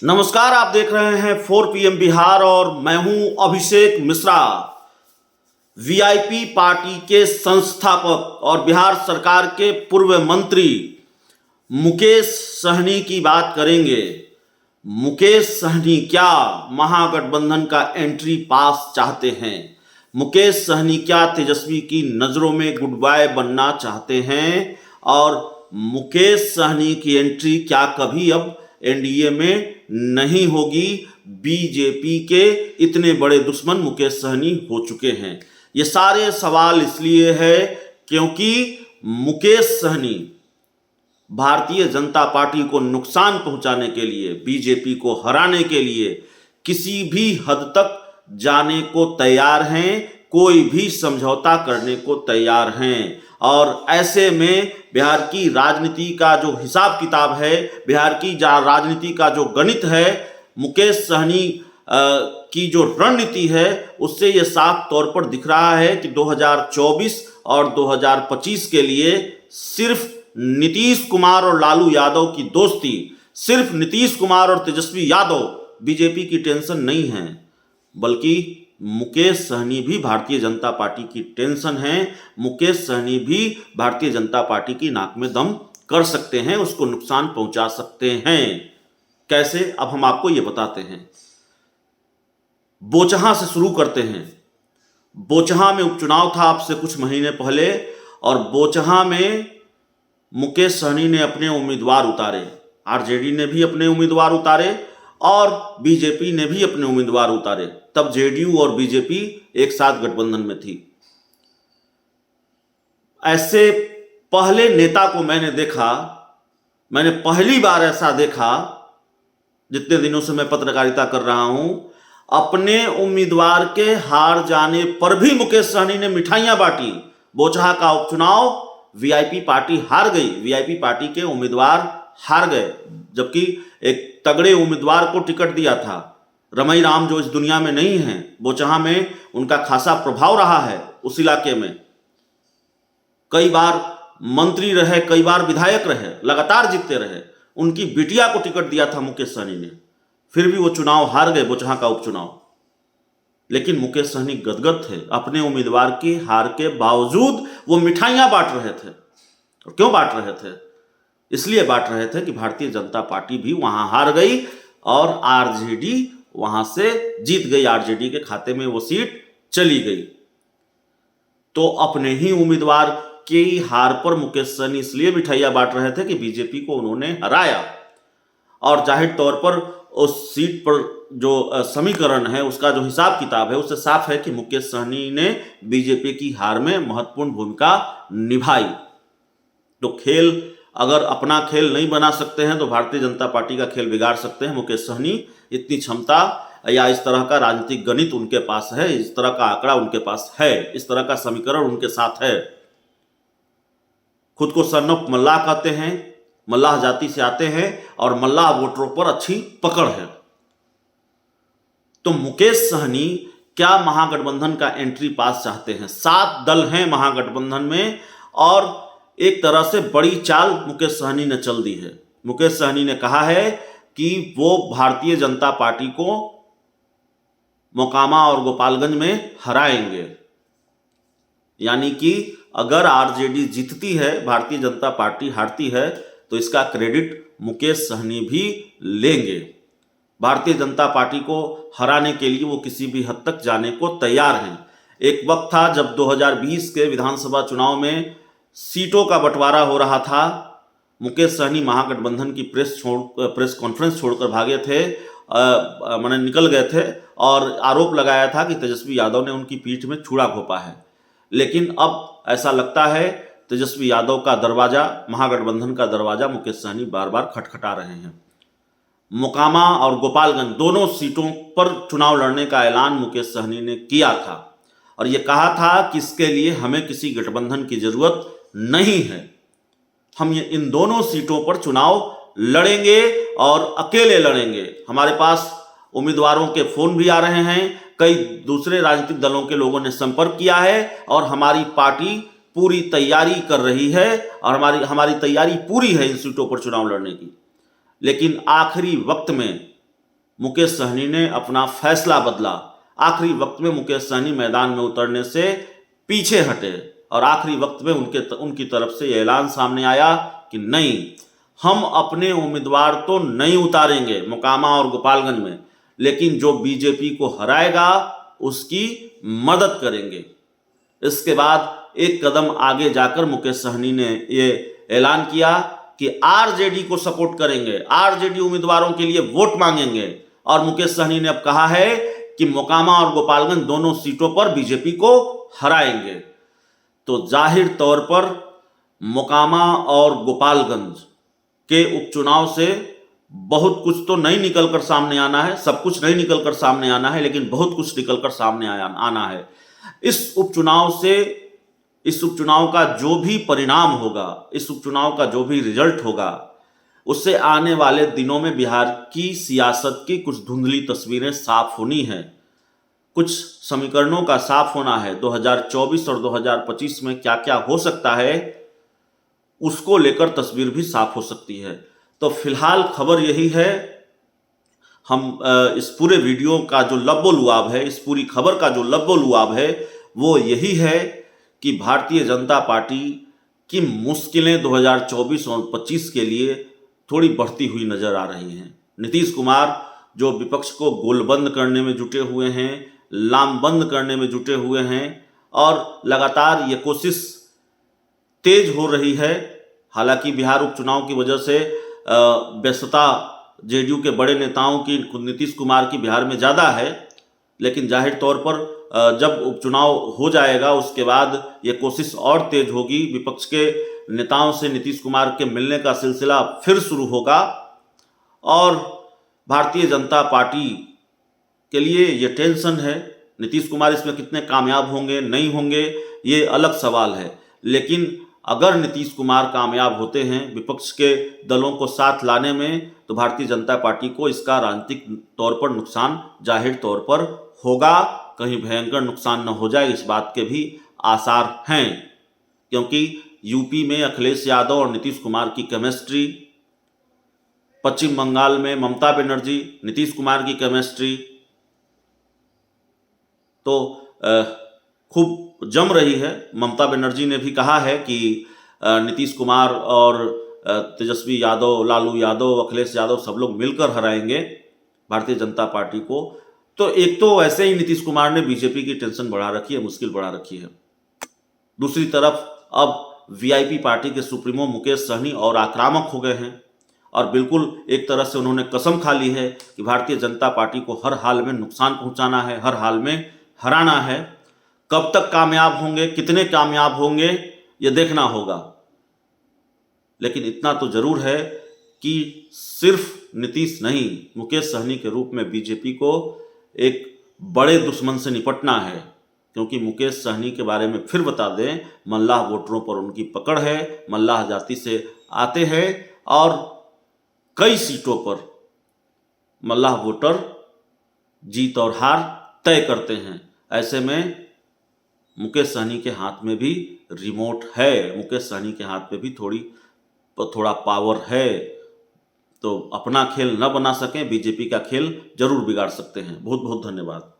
नमस्कार, आप देख रहे हैं 4 PM बिहार और मैं हूं अभिषेक मिश्रा। वीआईपी पार्टी के संस्थापक और बिहार सरकार के पूर्व मंत्री मुकेश सहनी की बात करेंगे। मुकेश सहनी क्या महागठबंधन का एंट्री पास चाहते हैं? मुकेश सहनी क्या तेजस्वी की नजरों में गुड बाय बनना चाहते हैं? और मुकेश सहनी की एंट्री क्या कभी अब एनडीए में नहीं होगी? बीजेपी के इतने बड़े दुश्मन मुकेश सहनी हो चुके हैं। ये सारे सवाल इसलिए है क्योंकि मुकेश सहनी भारतीय जनता पार्टी को नुकसान पहुंचाने के लिए, बीजेपी को हराने के लिए किसी भी हद तक जाने को तैयार हैं, कोई भी समझौता करने को तैयार हैं। और ऐसे में बिहार की राजनीति का जो हिसाब किताब है, बिहार की राजनीति का जो गणित है, मुकेश सहनी की जो रणनीति है, उससे यह साफ तौर पर दिख रहा है कि 2024 और 2025 के लिए सिर्फ नीतीश कुमार और लालू यादव की दोस्ती, सिर्फ नीतीश कुमार और तेजस्वी यादव बीजेपी की टेंशन नहीं है, बल्कि मुकेश सहनी भी भारतीय जनता पार्टी की टेंशन है। मुकेश सहनी भी भारतीय जनता पार्टी की नाक में दम कर सकते हैं, उसको नुकसान पहुंचा सकते हैं। कैसे? अब हम आपको यह बताते हैं। बोचहां से शुरू करते हैं। बोचहां में उपचुनाव था अब से कुछ महीने पहले और बोचहां में मुकेश सहनी ने अपने उम्मीदवार उतारे, आरजेडी ने भी अपने उम्मीदवार उतारे और बीजेपी ने भी अपने उम्मीदवार उतारे। तब जेडीयू और बीजेपी एक साथ गठबंधन में थी। ऐसे पहले नेता को मैंने देखा, मैंने पहली बार ऐसा देखा जितने दिनों से मैं पत्रकारिता कर रहा हूं, अपने उम्मीदवार के हार जाने पर भी मुकेश सहनी ने मिठाइयां बांटी। बोचहा का उपचुनाव वीआईपी पार्टी हार गई, वीआईपी पार्टी के उम्मीदवार हार गए, जबकि एक तगड़े उम्मीदवार को टिकट दिया था। रमई राम जो इस दुनिया में नहीं है, बोचहा में उनका खासा प्रभाव रहा है, उस इलाके में कई बार मंत्री रहे, कई बार विधायक रहे, लगातार जीतते रहे। उनकी बिटिया को टिकट दिया था मुकेश सहनी ने, फिर भी वो चुनाव हार गए, बोचहा का उपचुनाव। लेकिन मुकेश सहनी गदगद थे, अपने उम्मीदवार की हार के बावजूद वो मिठाइयां बांट रहे थे। और क्यों बांट रहे थे? इसलिए बांट रहे थे कि भारतीय जनता पार्टी भी वहां हार गई और आरजेडी वहां से जीत गई, आरजेडी के खाते में वो सीट चली गई। तो अपने ही उम्मीदवार की हार पर मुकेश सहनी इसलिए मिठाइयां बांट रहे थे कि बीजेपी को उन्होंने हराया। और जाहिर तौर पर उस सीट पर जो समीकरण है, उसका जो हिसाब किताब है, उससे साफ है कि मुकेश सहनी ने बीजेपी की हार में महत्वपूर्ण भूमिका निभाई। तो खेल अगर अपना खेल नहीं बना सकते हैं तो भारतीय जनता पार्टी का खेल बिगाड़ सकते हैं मुकेश सहनी। इतनी क्षमता या इस तरह का राजनीतिक गणित उनके पास है, इस तरह का आंकड़ा उनके पास है, इस तरह का समीकरण उनके साथ है। खुद को सन ऑफ मल्लाह कहते हैं, मल्लाह जाति से आते हैं और मल्लाह वोटरों पर अच्छी पकड़ है। तो मुकेश सहनी क्या महागठबंधन का एंट्री पास चाहते हैं? 7 दल हैं महागठबंधन में और एक तरह से बड़ी चाल मुकेश सहनी ने चल दी है। मुकेश सहनी ने कहा है कि वो भारतीय जनता पार्टी को मोकामा और गोपालगंज में हराएंगे। यानी कि अगर आरजेडी जीतती है, भारतीय जनता पार्टी हारती है, तो इसका क्रेडिट मुकेश सहनी भी लेंगे। भारतीय जनता पार्टी को हराने के लिए वो किसी भी हद तक जाने को तैयार हैं। एक वक्त था जब 2020 के विधानसभा चुनाव में सीटों का बंटवारा हो रहा था, मुकेश सहनी महागठबंधन की प्रेस कॉन्फ्रेंस छोड़कर भागे थे, माने निकल गए थे और आरोप लगाया था कि तेजस्वी यादव ने उनकी पीठ में छुरा घोंपा है। लेकिन अब ऐसा लगता है तेजस्वी यादव का दरवाजा, महागठबंधन का दरवाजा मुकेश सहनी बार बार खटखटा रहे हैं। मोकामा और गोपालगंज दोनों सीटों पर चुनाव लड़ने का ऐलान मुकेश सहनी ने किया था और ये कहा था कि इसके लिए हमें किसी गठबंधन की जरूरत नहीं है, हम ये इन दोनों सीटों पर चुनाव लड़ेंगे और अकेले लड़ेंगे। हमारे पास उम्मीदवारों के फोन भी आ रहे हैं, कई दूसरे राजनीतिक दलों के लोगों ने संपर्क किया है और हमारी पार्टी पूरी तैयारी कर रही है और हमारी तैयारी पूरी है इन सीटों पर चुनाव लड़ने की। लेकिन आखिरी वक्त में मुकेश सहनी ने अपना फैसला बदला। आखिरी वक्त में मुकेश सहनी मैदान में उतरने से पीछे हटे और आखिरी वक्त में उनकी तरफ से यह ऐलान सामने आया कि नहीं, हम अपने उम्मीदवार तो नहीं उतारेंगे मोकामा और गोपालगंज में, लेकिन जो बीजेपी को हराएगा उसकी मदद करेंगे। इसके बाद एक कदम आगे जाकर मुकेश सहनी ने यह ऐलान किया कि आरजेडी को सपोर्ट करेंगे, आरजेडी उम्मीदवारों के लिए वोट मांगेंगे। और मुकेश सहनी ने अब कहा है कि मोकामा और गोपालगंज दोनों सीटों पर बीजेपी को हराएंगे। तो जाहिर तौर पर मोकामा और गोपालगंज के उपचुनाव से बहुत कुछ तो नहीं निकलकर सामने आना है, सब कुछ नहीं निकलकर सामने आना है, लेकिन बहुत कुछ निकलकर सामने आना है। इस उपचुनाव का जो भी परिणाम होगा, इस उपचुनाव का जो भी रिजल्ट होगा, उससे आने वाले दिनों में बिहार की सियासत की कुछ धुंधली तस्वीरें साफ होनी है, कुछ समीकरणों का साफ होना है। 2024 और 2025 में क्या क्या हो सकता है उसको लेकर तस्वीर भी साफ हो सकती है। तो फिलहाल खबर यही है, हम इस पूरे वीडियो का जो लब्बो-लुआब है, इस पूरी खबर का जो लब्बो-लुआब है वो यही है कि भारतीय जनता पार्टी की मुश्किलें 2024 और 25 के लिए थोड़ी बढ़ती हुई नजर आ रही हैं। नीतीश कुमार जो विपक्ष को गोलबंद करने में जुटे हुए हैं, लामबंद करने में जुटे हुए हैं और लगातार ये कोशिश तेज हो रही है। हालांकि बिहार उपचुनाव की वजह से व्यस्तता जेडीयू के बड़े नेताओं की, नीतीश कुमार की बिहार में ज़्यादा है, लेकिन जाहिर तौर पर जब उपचुनाव हो जाएगा उसके बाद ये कोशिश और तेज होगी। विपक्ष के नेताओं से नीतीश कुमार के मिलने का सिलसिला फिर शुरू होगा और भारतीय जनता पार्टी के लिए ये टेंशन है। नीतीश कुमार इसमें कितने कामयाब होंगे नहीं होंगे ये अलग सवाल है, लेकिन अगर नीतीश कुमार कामयाब होते हैं विपक्ष के दलों को साथ लाने में, तो भारतीय जनता पार्टी को इसका राजनीतिक तौर पर नुकसान जाहिर तौर पर होगा। कहीं भयंकर नुकसान न हो जाए इस बात के भी आसार हैं, क्योंकि यूपी में अखिलेश यादव और नीतीश कुमार की केमिस्ट्री, पश्चिम बंगाल में ममता बनर्जी नीतीश कुमार की केमिस्ट्री तो खूब जम रही है। ममता बनर्जी ने भी कहा है कि नीतीश कुमार और तेजस्वी यादव, लालू यादव, अखिलेश यादव सब लोग मिलकर हराएंगे भारतीय जनता पार्टी को। तो एक तो वैसे ही नीतीश कुमार ने बीजेपी की टेंशन बढ़ा रखी है, मुश्किल बढ़ा रखी है। दूसरी तरफ अब वीआईपी पार्टी के सुप्रीमो मुकेश सहनी और आक्रामक हो गए हैं और बिल्कुल एक तरह से उन्होंने कसम खा ली है कि भारतीय जनता पार्टी को हर हाल में नुकसान पहुंचाना है, हर हाल में हराना है। कब तक कामयाब होंगे, कितने कामयाब होंगे, ये देखना होगा। लेकिन इतना तो जरूर है कि सिर्फ नीतीश नहीं, मुकेश सहनी के रूप में बीजेपी को एक बड़े दुश्मन से निपटना है, क्योंकि मुकेश सहनी के बारे में फिर बता दें, मल्लाह वोटरों पर उनकी पकड़ है, मल्लाह जाति से आते हैं और कई सीटों पर मल्लाह वोटर जीत और हार तय करते हैं। ऐसे में मुकेश सहनी के हाथ में भी रिमोट है, मुकेश सहनी के हाथ में भी थोड़ा पावर है। तो अपना खेल न बना सकें, बीजेपी का खेल जरूर बिगाड़ सकते हैं। बहुत बहुत धन्यवाद।